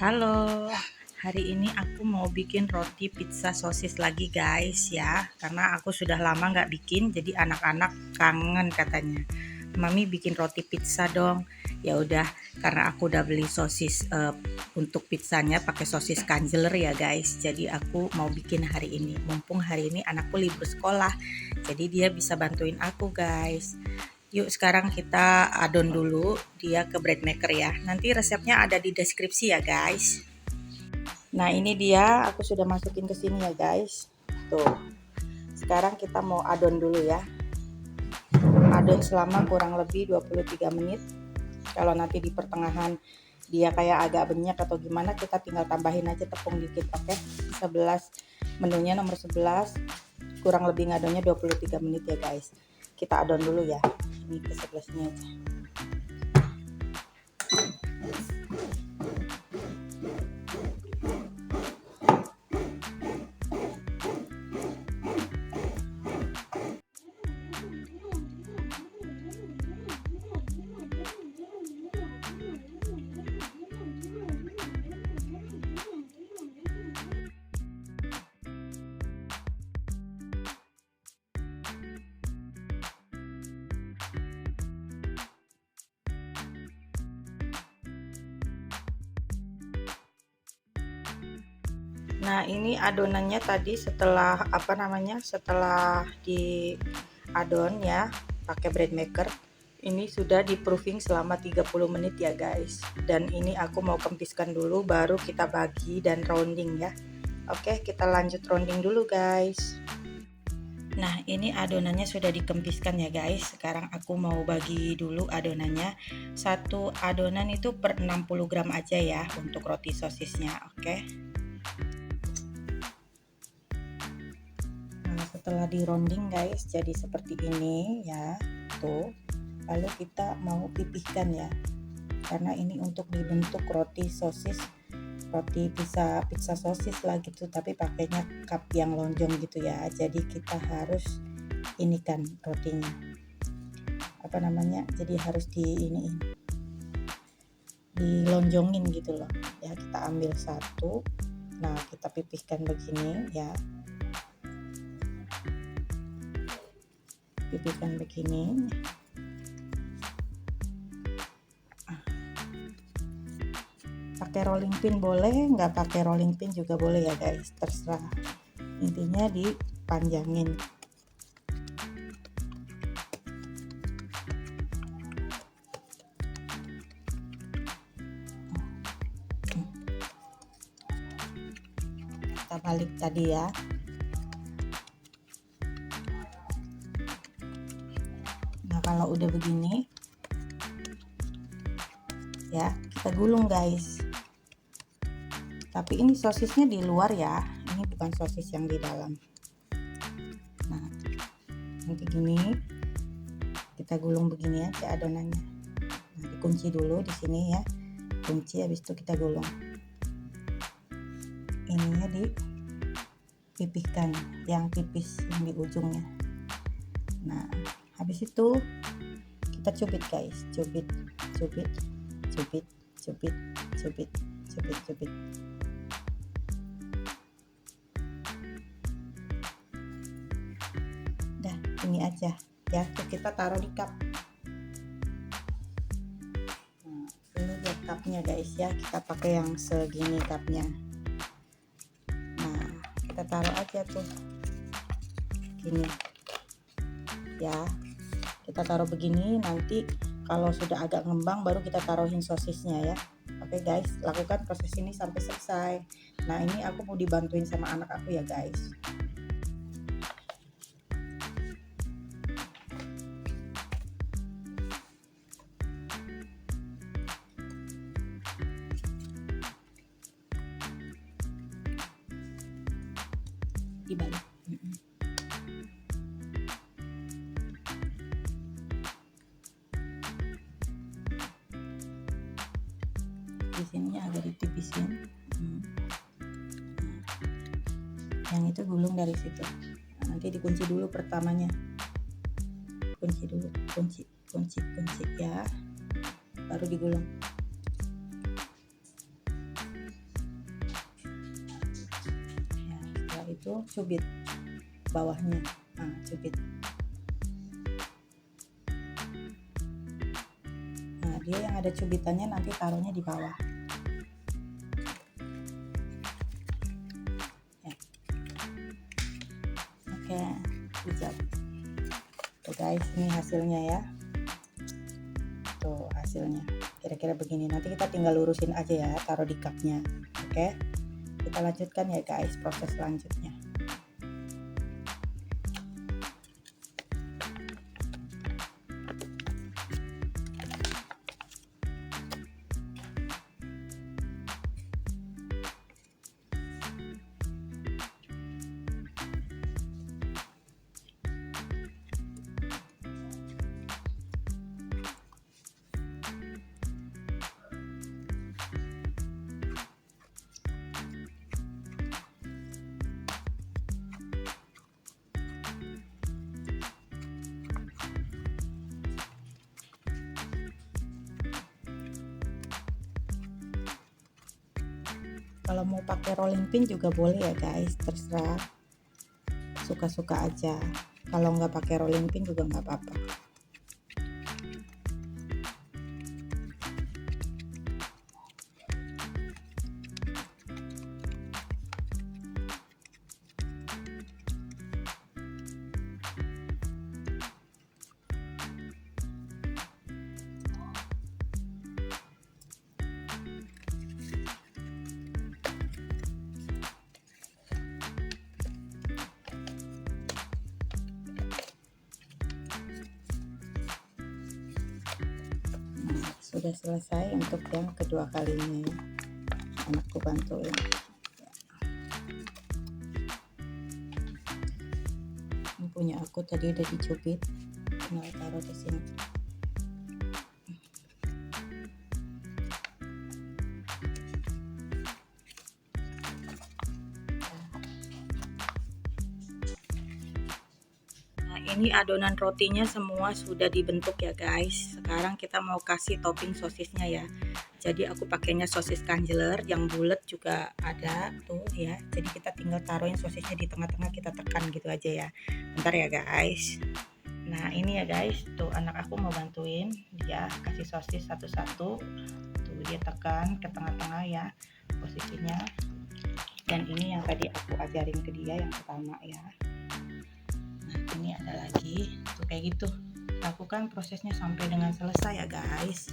Halo, hari ini aku mau bikin roti pizza sosis lagi guys ya, karena aku sudah lama nggak bikin, jadi anak-anak kangen katanya. Mami bikin roti pizza dong. Ya udah, karena aku udah beli sosis untuk pizzanya pakai sosis kanjeler ya guys. Jadi aku mau bikin hari ini. Mumpung hari ini anakku libur sekolah, jadi dia bisa bantuin aku guys. Yuk sekarang kita adon dulu dia ke bread maker ya. Nanti resepnya ada di deskripsi ya guys. Nah ini dia, aku sudah masukin ke sini ya guys. Tuh. Sekarang kita mau adon dulu ya. Adon selama kurang lebih 23 menit. Kalau nanti di pertengahan dia kayak agak banyak atau gimana, kita tinggal tambahin aja tepung dikit, oke? 11 menunya nomor 11, kurang lebih ngadonnya 23 menit ya guys. Kita adon dulu ya. Ini ke 11-nya aja. Nah ini adonannya tadi setelah setelah diadon ya pakai bread maker, ini sudah di proofing selama 30 menit ya guys. Dan ini aku mau kempiskan dulu baru kita bagi dan rounding ya. Oke, kita lanjut rounding dulu guys. Nah ini adonannya sudah dikempiskan ya guys. Sekarang aku mau bagi dulu adonannya. Satu adonan itu per 60 gram aja ya untuk roti sosisnya, oke. Setelah di rounding guys, jadi seperti ini ya tuh. Lalu kita mau pipihkan ya, karena ini untuk dibentuk roti sosis, roti pizza sosis lah gitu, tapi pakainya cup yang lonjong gitu ya. Jadi kita harus ini kan rotinya jadi harus dilonjongin gitu loh ya. Kita ambil satu, nah kita pipihkan begini ya, pipihkan begini. Pakai rolling pin boleh, nggak pakai rolling pin juga boleh ya guys, terserah. Intinya dipanjangin. Kita balik tadi ya. Nah kalau udah begini ya, kita gulung guys. Tapi ini sosisnya di luar ya, ini bukan sosis yang di dalam. Nah nanti gini kita gulung begini aja adonannya. Nah, dikunci dulu di sini ya, kunci, habis itu kita gulung. Ininya dipipihkan yang tipis yang di ujungnya. Nah habis itu kita cubit guys, cubit. Dah ini aja ya, kita taruh di cup. Nah, ini buat cupnya guys ya, kita pakai yang segini cupnya. Nah kita taruh aja tuh gini ya, kita taruh begini. Nanti kalau sudah agak ngembang baru kita taruhin sosisnya ya. Oke guys, lakukan proses ini sampai selesai. Nah ini aku mau dibantuin sama anak aku ya guys. Dibalik. Di sini agak ditipisin. Yang itu gulung dari situ. Nah, nanti dikunci dulu pertamanya. Kunci dulu, kunci ya. Baru digulung. itu cubit bawahnya. Nah, cubit. Nah, dia yang ada cubitannya nanti taruhnya di bawah. Ya. Oke, hijab. Tuh guys, ini hasilnya ya. Tuh hasilnya. Kira-kira begini. Nanti kita tinggal lurusin aja ya, taruh di cupnya. Oke. Kita lanjutkan ya guys, proses selanjutnya. Kalau mau pakai rolling pin juga boleh ya guys, terserah, suka-suka aja. Kalau nggak pakai rolling pin juga nggak apa-apa. Sudah selesai untuk yang kedua kalinya ya, anakku bantuin. Ini punya aku tadi udah dicubit, tinggal taruh di sini. Ini adonan rotinya semua sudah dibentuk ya guys. Sekarang kita mau kasih topping sosisnya ya. Jadi aku pakainya sosis kanjeler yang bulat juga ada tuh ya. Jadi kita tinggal taruhin sosisnya di tengah-tengah, kita tekan gitu aja ya. Bentar ya guys. Nah ini ya guys, tuh anak aku mau bantuin dia kasih sosis satu-satu. Tuh dia tekan ke tengah-tengah ya posisinya. Dan ini yang tadi aku ajarin ke dia yang pertama ya. Ini ada lagi tuh kayak gitu, lakukan prosesnya sampai dengan selesai ya guys.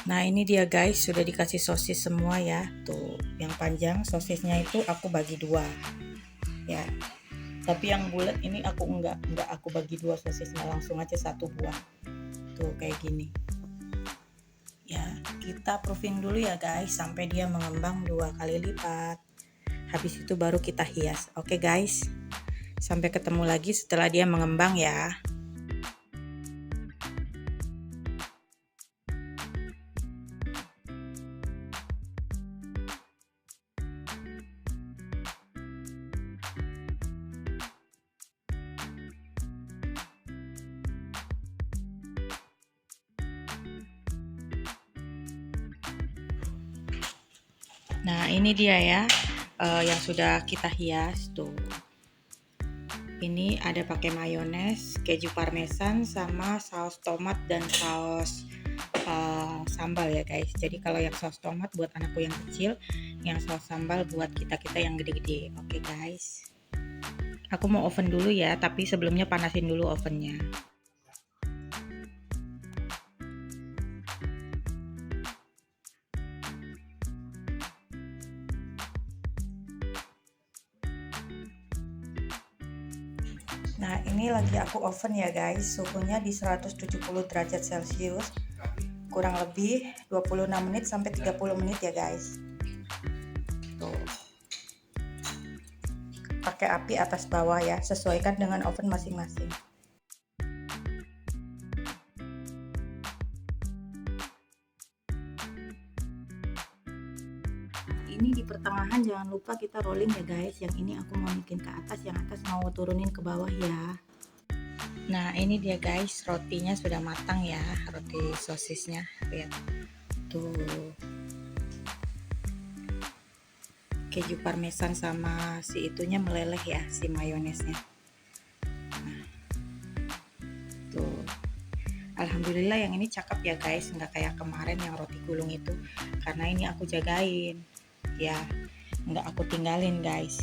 Nah ini dia guys, sudah dikasih sosis semua ya. Tuh yang panjang sosisnya itu aku bagi dua ya, tapi yang bulat ini aku enggak aku bagi dua sosisnya, langsung aja satu buah tuh kayak gini ya. Kita proofing dulu ya guys sampai dia mengembang 2 kali lipat, habis itu baru kita hias. Oke guys, sampai ketemu lagi setelah dia mengembang ya. Nah ini dia ya, yang sudah kita hias tuh. Ini ada pakai mayones, keju parmesan, sama saus tomat dan saus sambal ya guys. Jadi kalau yang saus tomat buat anakku yang kecil, yang saus sambal buat kita yang gede-gede. Oke guys, aku mau oven dulu ya, tapi sebelumnya panasin dulu ovennya. Nah ini lagi aku oven ya guys, suhunya di 170 derajat celcius, kurang lebih 26 menit sampai 30 menit ya guys. Tuh, pakai api atas bawah ya, sesuaikan dengan oven masing-masing. Ini di pertengahan jangan lupa kita rolling ya guys. Yang ini aku mau bikin ke atas, yang atas mau turunin ke bawah ya. Nah ini dia guys, rotinya sudah matang ya, roti sosisnya. Lihat tuh, keju parmesan sama si itunya meleleh ya, si mayonesnya. Tuh, alhamdulillah yang ini cakep ya guys, nggak kayak kemarin yang roti gulung itu. Karena ini aku jagain ya, nggak aku tinggalin guys.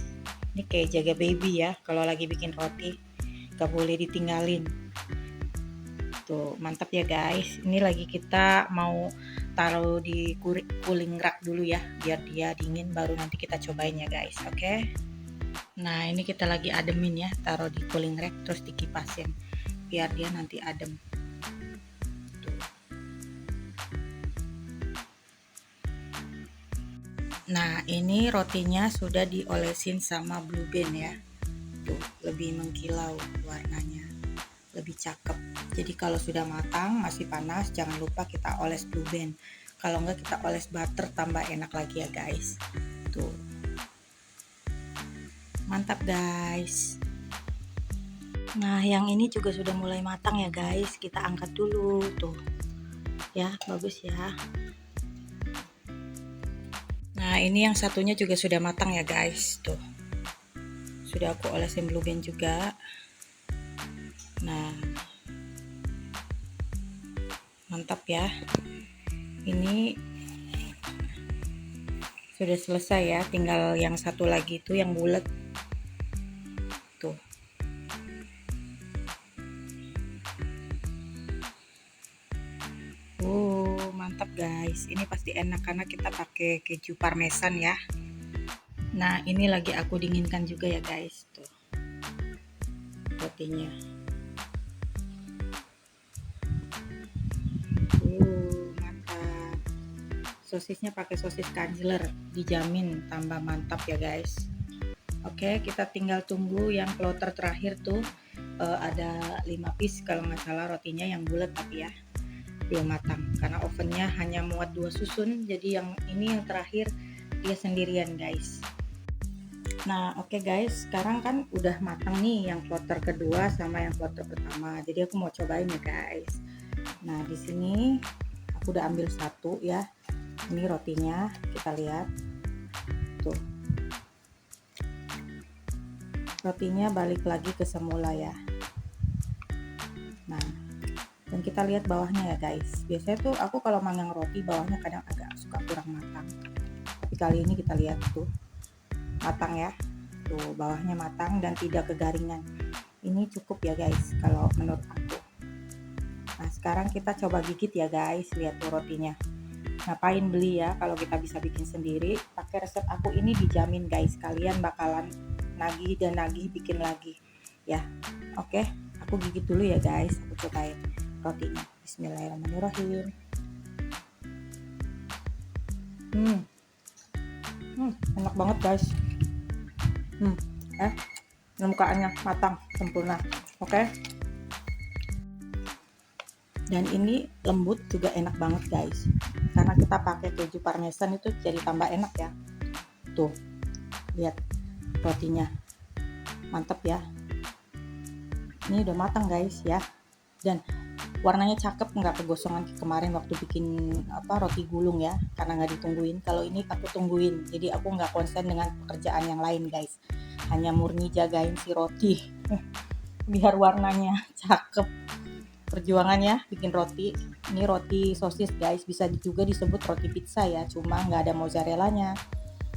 Ini kayak jaga baby ya, kalau lagi bikin roti nggak boleh ditinggalin. Tuh mantap ya guys, ini lagi kita mau taruh di cooling rack dulu ya, biar dia dingin baru nanti kita cobain ya guys. Oke. Nah ini kita lagi ademin ya, taruh di cooling rack terus dikipasin biar dia nanti adem. Tuh. Nah ini rotinya sudah diolesin sama blue band ya, tuh lebih mengkilau warnanya, lebih cakep. Jadi kalau sudah matang masih panas, jangan lupa kita oles blue band. Kalau enggak kita oles butter, tambah enak lagi ya guys. Tuh mantap guys. Nah yang ini juga sudah mulai matang ya guys, kita angkat dulu tuh ya, bagus ya. Nah ini yang satunya juga sudah matang ya guys, tuh sudah aku olesin blue band juga. Nah mantap ya, ini sudah selesai ya, tinggal yang satu lagi itu yang bulat tuh. Mantap guys, ini pasti enak karena kita pakai keju parmesan ya. Nah ini lagi aku dinginkan juga ya guys, tuh rotinya. Mantap. Sosisnya pakai sosis Kansler, dijamin tambah mantap ya guys. Oke, kita tinggal tunggu yang kloter terakhir tuh. Ada 5 piece kalau nggak salah rotinya yang bulat, tapi ya belum matang karena ovennya hanya muat 2 susun. Jadi yang ini yang terakhir dia sendirian guys. Nah oke guys, sekarang kan udah matang nih yang kloter kedua sama yang kloter pertama. Jadi aku mau cobain ya guys. Nah di sini aku udah ambil satu ya. Ini rotinya, kita lihat tuh, rotinya balik lagi ke semula ya. Nah dan kita lihat bawahnya ya guys. Biasanya tuh aku kalau manggang roti bawahnya kadang agak suka kurang matang, tapi kali ini kita lihat tuh matang ya, tuh bawahnya matang dan tidak kegaringan. Ini cukup ya guys kalau menurut aku. Nah sekarang kita coba gigit ya guys, lihat tuh rotinya. Ngapain beli ya kalau kita bisa bikin sendiri. Pakai resep aku ini dijamin guys, kalian bakalan nagih dan nagih bikin lagi ya. Oke, aku gigit dulu ya guys, aku cobain rotinya. Bismillahirrahmanirrahim. Enak banget guys. Permukaannya matang sempurna. Oke. Dan ini lembut juga enak banget guys, karena kita pakai keju parmesan itu jadi tambah enak ya. Tuh lihat rotinya mantap ya, ini udah matang guys ya, dan warnanya cakep, nggak kegosongan kemarin waktu bikin roti gulung ya, karena nggak ditungguin. Kalau ini aku tungguin, jadi aku nggak konsen dengan pekerjaan yang lain guys, hanya murni jagain si roti biar warnanya cakep. Perjuangan ya bikin roti. Ini roti sosis guys, bisa juga disebut roti pizza ya, cuma nggak ada mozzarellanya.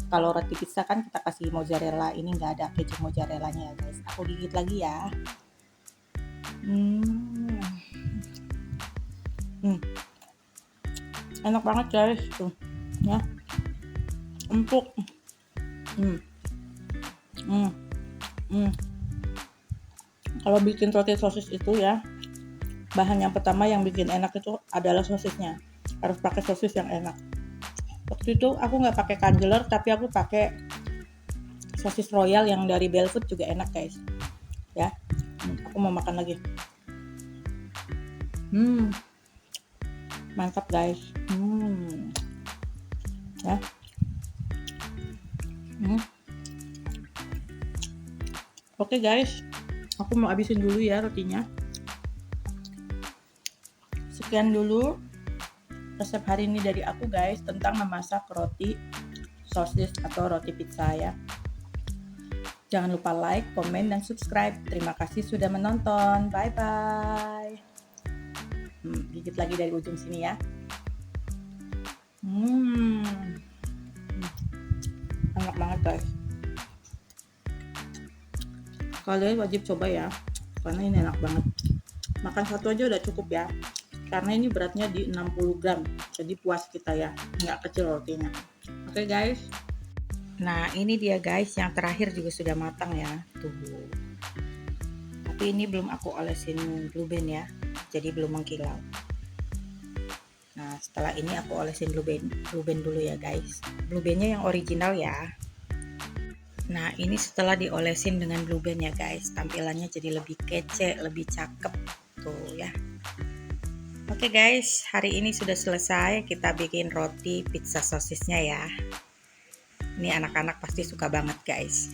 Kalau roti pizza kan kita kasih mozzarella, ini nggak ada keju mozzarellanya ya guys. Aku gigit lagi ya. Enak banget guys tuh ya, empuk. Kalau bikin roti sosis itu ya, bahan yang pertama yang bikin enak itu adalah sosisnya. Harus pakai sosis yang enak. Waktu itu aku nggak pakai Kansler, tapi aku pakai sosis royal yang dari Belfood, juga enak guys ya. Aku mau makan lagi. Mantap guys. Ya. Oke guys, aku mau habisin dulu ya rotinya. sekian dulu resep hari ini dari aku guys tentang memasak roti sosis atau roti pizza ya. Jangan lupa like, komen, dan subscribe. Terima kasih sudah menonton. Bye-bye. Gigit lagi dari ujung sini ya. Enak banget guys. Kalian wajib coba ya, karena ini enak banget. Makan satu aja udah cukup ya. Karena ini beratnya di 60 gram. Jadi puas kita ya, nggak kecil rotinya. Oke guys. Nah ini dia guys, yang terakhir juga sudah matang ya. Tuh. Tapi ini belum aku olesin blue band ya, jadi belum mengkilau. Nah setelah ini aku olesin blue band dulu ya guys. Blue bandnya yang original ya. Nah ini setelah diolesin dengan blue band ya guys, tampilannya jadi lebih kece, lebih cakep tuh ya. Oke guys, hari ini sudah selesai kita bikin roti pizza sosisnya ya. Ini anak-anak pasti suka banget guys.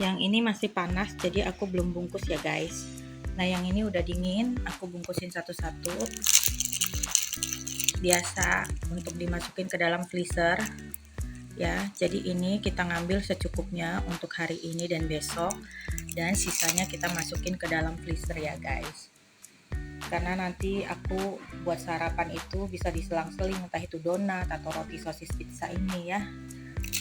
Yang ini masih panas jadi aku belum bungkus ya guys. Nah yang ini udah dingin, aku bungkusin satu-satu. Biasa untuk dimasukin ke dalam freezer ya. Jadi ini kita ngambil secukupnya untuk hari ini dan besok, dan sisanya kita masukin ke dalam freezer ya guys. Karena nanti aku buat sarapan itu bisa diselang-seling, entah itu donat atau roti sosis pizza ini ya.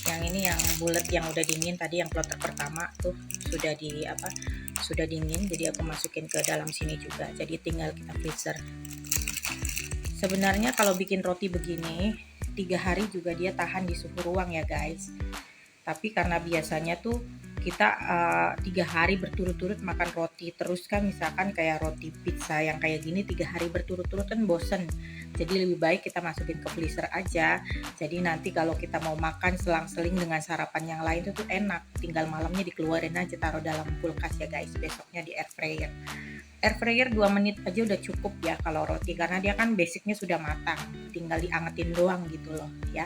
Yang ini yang bulat yang udah dingin tadi, yang kloter pertama tuh sudah dingin, jadi aku masukin ke dalam sini juga. Jadi tinggal kita freezer. Sebenarnya kalau bikin roti begini 3 hari juga dia tahan di suhu ruang ya guys. Tapi karena biasanya tuh kita 3 hari berturut-turut makan roti terus kan, misalkan kayak roti pizza yang kayak gini 3 hari berturut-turut kan bosen. Jadi lebih baik kita masukin ke freezer aja. Jadi nanti kalau kita mau makan selang-seling dengan sarapan yang lain itu tuh enak. Tinggal malamnya dikeluarin aja, taruh dalam kulkas ya guys. Besoknya di air fryer. Air fryer 2 menit aja udah cukup ya kalau roti, karena dia kan basicnya sudah matang. Tinggal diangetin doang gitu loh ya.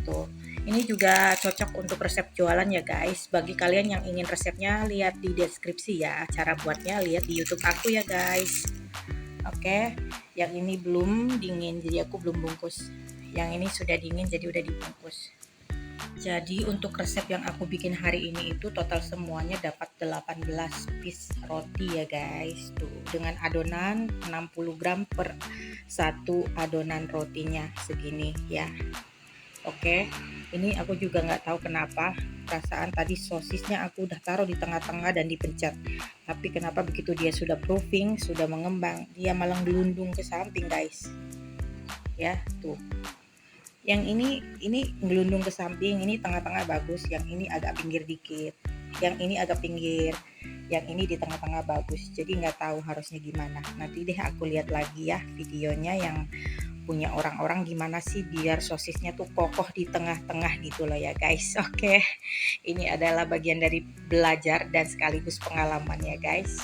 Tuh. Ini juga cocok untuk resep jualan ya guys. Bagi kalian yang ingin resepnya, lihat di deskripsi ya. Cara buatnya lihat di YouTube aku ya guys. Oke, yang ini belum dingin jadi aku belum bungkus. Yang ini sudah dingin jadi udah dibungkus. Jadi untuk resep yang aku bikin hari ini itu total semuanya dapat 18 piece roti ya guys. Tuh, dengan adonan 60 gram per satu adonan rotinya segini ya. Oke, ini aku juga nggak tahu kenapa perasaan tadi sosisnya aku udah taruh di tengah-tengah dan dipencet, tapi kenapa begitu dia sudah proofing, sudah mengembang, dia malah gelundung ke samping guys ya. Tuh, yang ini gelundung ke samping, ini tengah-tengah bagus, yang ini agak pinggir dikit, yang ini agak pinggir, yang ini di tengah-tengah bagus. Jadi nggak tahu harusnya gimana, nanti deh aku lihat lagi ya videonya yang punya orang-orang gimana sih biar sosisnya tuh kokoh di tengah-tengah gitu loh ya guys. Oke, ini adalah bagian dari belajar dan sekaligus pengalaman ya guys.